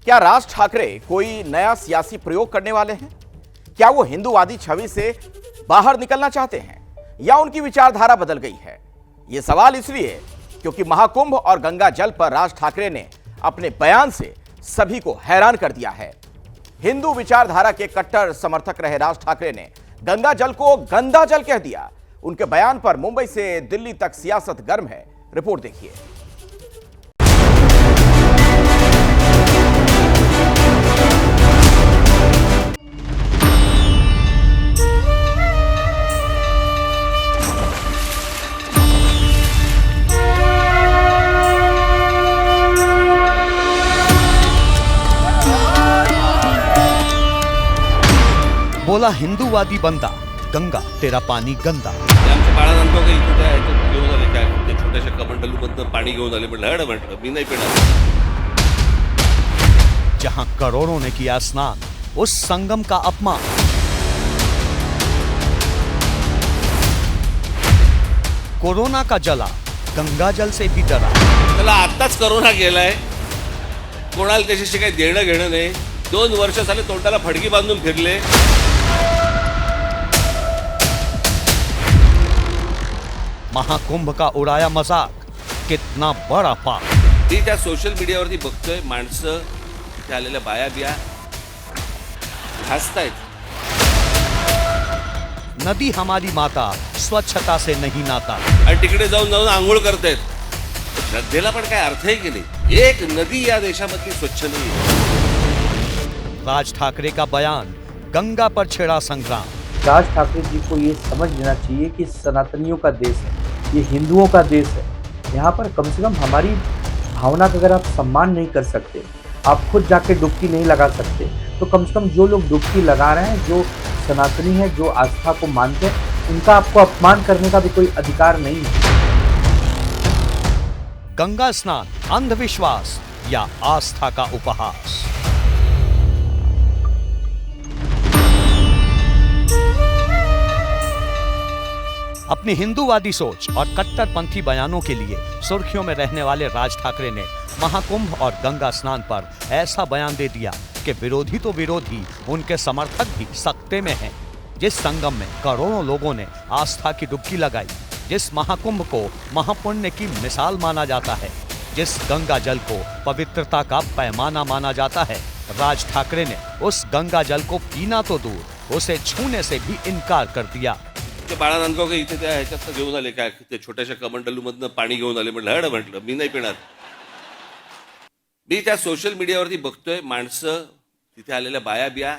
क्या राज ठाकरे कोई नया सियासी प्रयोग करने वाले हैं? क्या वो हिंदूवादी छवि से बाहर निकलना चाहते हैं या उनकी विचारधारा बदल गई है? ये सवाल इसलिए क्योंकि महाकुंभ और गंगा जल पर राज ठाकरे ने अपने बयान से सभी को हैरान कर दिया है। हिंदू विचारधारा के कट्टर समर्थक रहे राज ठाकरे ने गंगा जल को गंदा जल कह दिया। उनके बयान पर मुंबई से दिल्ली तक सियासत गर्म है। रिपोर्ट देखिए। बोला हिंदूवादी बंदा, गंगा तेरा पाणी गंदा। आमच्या बाळानंतर काही इथे त्या ह्याच्यात घेऊन आले काय ते छोट्याशा कमंडलूमधनं पाणी घेऊन आले म्हटलं मी नाही पिणार। जहां करोड़ों ने किया स्नान, उस संगम का अपमान। कोरोना का जला, गंगा जल से भी डरा। त्याला आत्ताच कोरोना गेलाय, कोणाला त्याच्याशी काही देणं घेणं नाही। 2 वर्ष झाले तोंडाला फडकी बांधून फिरले। महाकुंभ का उड़ाया मजाक, कितना बड़ा पाप। ती त्या सोशल मीडियावरती बघतोय माणसं तिथे आलेल्या बाया बिया हसतायत। नदी हमारी माता, स्वच्छता से नहीं नाता। आणि तिकडे जाऊन आंघोळ करतायत। श्रद्धेला पण काय अर्थ आहे की नाही? एक नदी या देशामधली स्वच्छ नाही आहे। राज ठाकरे का बयान, गंगा पर छेड़ा संग्राम। राज ठाकरे जी को ये समझ लेना चाहिए कि सनातनियों का देश है, ये हिंदुओं का देश है। यहाँ पर कम से कम हमारी भावना का अगर आप सम्मान नहीं कर सकते, आप खुद जाके डुबकी नहीं लगा सकते, तो कम से कम जो लोग डुबकी लगा रहे हैं, जो सनातनी है, जो आस्था को मानते हैं, उनका आपको अपमान करने का भी कोई अधिकार नहीं है। गंगा स्नान अंधविश्वास या आस्था का उपहास? अपनी हिंदूवादी सोच और कट्टरपंथी बयानों के लिए सुर्खियों में रहने वाले राज ठाकरे ने महाकुंभ और गंगा स्नान पर ऐसा बयान दे दिया कि विरोधी तो विरोधी, उनके समर्थक भी सकते में हैं। जिस संगम में करोड़ों लोगों ने आस्था की डुबकी लगाई, जिस महाकुंभ को महापुण्य की मिसाल माना जाता है, जिस गंगा जल को पवित्रता का पैमाना माना जाता है, राज ठाकरे ने उस गंगा जल को पीना तो दूर, उसे छूने से भी इनकार कर दिया। बाळानंतर काही इथे त्या ह्याच्यात घेऊन आले काय ते छोट्याशा कमंडलूमधनं पाणी घेऊन आले म्हटलं मी नाही पिणार। मी त्या सोशल मीडियावरती बघतोय माणसं तिथे आलेल्या बाया बिया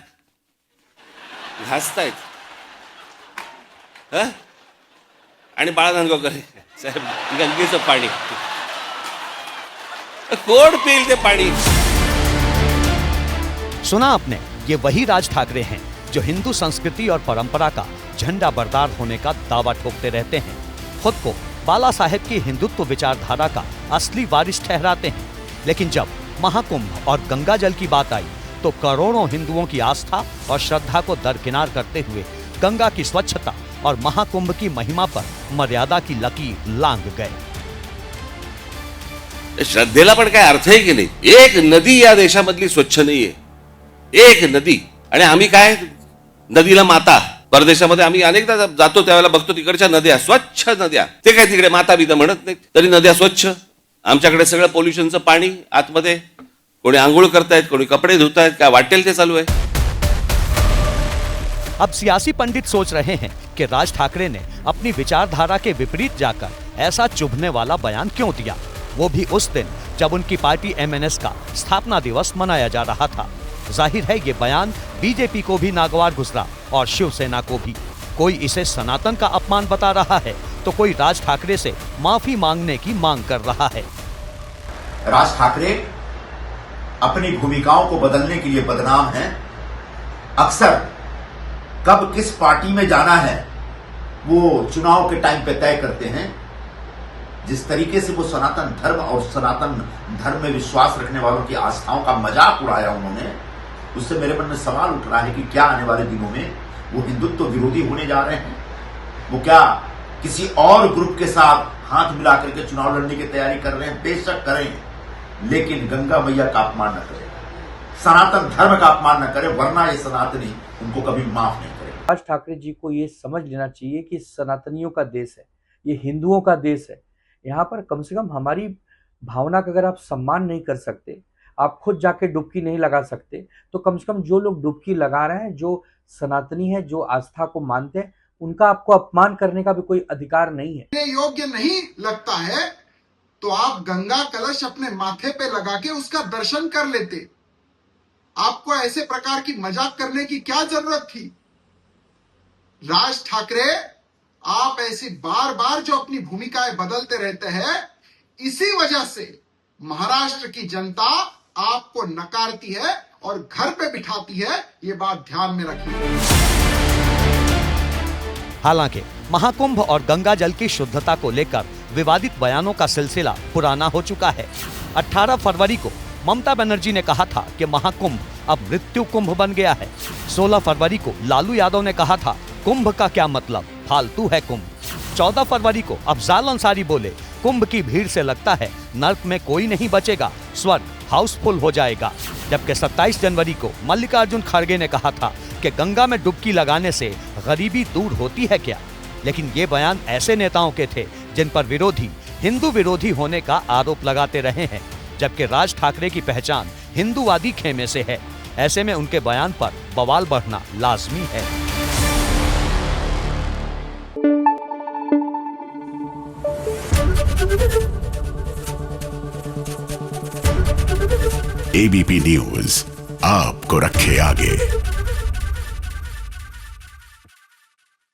हसतायत। आणि बाळानंदगावकर साहेब गंगेचं पाणी कोण पिईल ते पाणी? सुना आपने, ये वही राज ठाकरे हैं जो हिंदू संस्कृति और परंपरा का झंडा बरदार होने का दावा ठोकते रहते हैं। खुद को बाला साहेब की हिंदुत्व विचारधारा का असली वारिस ठहराते हैं। लेकिन जब महाकुंभ और गंगा जल की बात आई तो करोड़ों हिंदुओं की आस्था और श्रद्धा को दरकिनार करते हुए गंगा की स्वच्छता और महाकुंभ की महिमा पर मर्यादा की लकीर लांघ गए। श्रद्धेला पण काय अर्थ आहे की नाही? एक नदी या देशामधली स्वच्छ नाहीये, एक नदी। आणि आम्ही काय नदीला माता, परदेशामध्ये आम्ही अनेकदा जातो त्यावेळेला बघतो तिकडच्या नद्या स्वच्छ नद्या, ते काय तिकडे माता बिता म्हणत नाहीत, तरी नद्या स्वच्छ। आमच्याकडे सगळं पोल्युशनचं पाणी आतमध्ये, कोणी आंघोळ करतायत, कोणी कपडे धुतायत, काय वाटेल ते चालू आहे। अब सियासी पंडित सोच रहे हैं कि राज ठाकरे ने अपनी विचारधारा के विपरीत जाकर ऐसा चुभने वाला बयान क्यों दिया, वो भी उस दिन जब उनकी पार्टी MNS का स्थापना दिवस मनाया जा रहा था। जाहिर है ये बयान बीजेपी को भी नागवार गुजरा और शिवसेना को भी। कोई इसे सनातन का अपमान बता रहा है तो कोई राज ठाकरे से माफी मांगने की मांग कर रहा है। राज ठाकरे अपनी भूमिकाओं को बदलने के लिए बदनाम हैं। अक्सर कब किस पार्टी में जाना है वो चुनाव के टाइम पे तय करते हैं। जिस तरीके से वो सनातन धर्म और सनातन धर्म में विश्वास रखने वालों की आस्थाओं का मजाक उड़ाया उन्होंने, उससे मेरे मन में सवाल उठ रहा है कि क्या आने वाले दिनों में वो हिंदुत्व विरोधी होने जा रहे हैं? वो क्या किसी और ग्रुप के साथ हाथ मिला करके चुनाव लड़ने की तैयारी कर रहे हैं? बेशक करें, लेकिन गंगा मैया का अपमान न करें। सनातन धर्म का अपमान न करे, वरना ये सनातनी उनको कभी माफ नहीं करेगा। राज ठाकरे जी को ये समझ लेना चाहिए कि सनातनियों का देश है, ये हिंदुओं का देश है। यहाँ पर कम से कम हमारी भावना का अगर आप सम्मान नहीं कर सकते, आप खुद जाके डुबकी नहीं लगा सकते, तो कम से कम जो लोग डुबकी लगा रहे हैं, जो सनातनी है, जो आस्था को मानते हैं, उनका आपको अपमान करने का भी कोई अधिकार नहीं है। योग्य नहीं लगता है तो आप गंगा कलश अपने माथे पे लगा के उसका दर्शन कर लेते। आपको ऐसे प्रकार की मजाक करने की क्या जरूरत थी? राज ठाकरे, आप ऐसी बार बार जो अपनी भूमिकाएं बदलते रहते हैं, इसी वजह से महाराष्ट्र की जनता आपको नकारती है और घर पे बिठाती है। ये बात ध्यान में रखिए। हालांकि महाकुंभ और गंगा जल की शुद्धता को लेकर विवादित बयानों का सिलसिला पुराना हो चुका है। 18 फरवरी को ममता बनर्जी ने कहा था कि महाकुंभ अब मृत्यु कुंभ बन गया है। 16 फरवरी को लालू यादव ने कहा था कुंभ का क्या मतलब, फालतू है कुंभ। 14 फरवरी को अफजाल अंसारी बोले कुंभ की भीड़ से लगता है नर्क में कोई नहीं बचेगा, स्वर्ग हाउसफुल हो जाएगा। जबकि 27 जनवरी को मल्लिकार्जुन खड़गे ने कहा था कि गंगा में डुबकी लगाने से गरीबी दूर होती है क्या। लेकिन ये बयान ऐसे नेताओं के थे जिन पर विरोधी हिंदू विरोधी होने का आरोप लगाते रहे हैं, जबकि राज ठाकरे की पहचान हिंदूवादी खेमे से है। ऐसे में उनके बयान पर बवाल बढ़ना लाजमी है। एबीपी न्यूज आपको रखे आगे।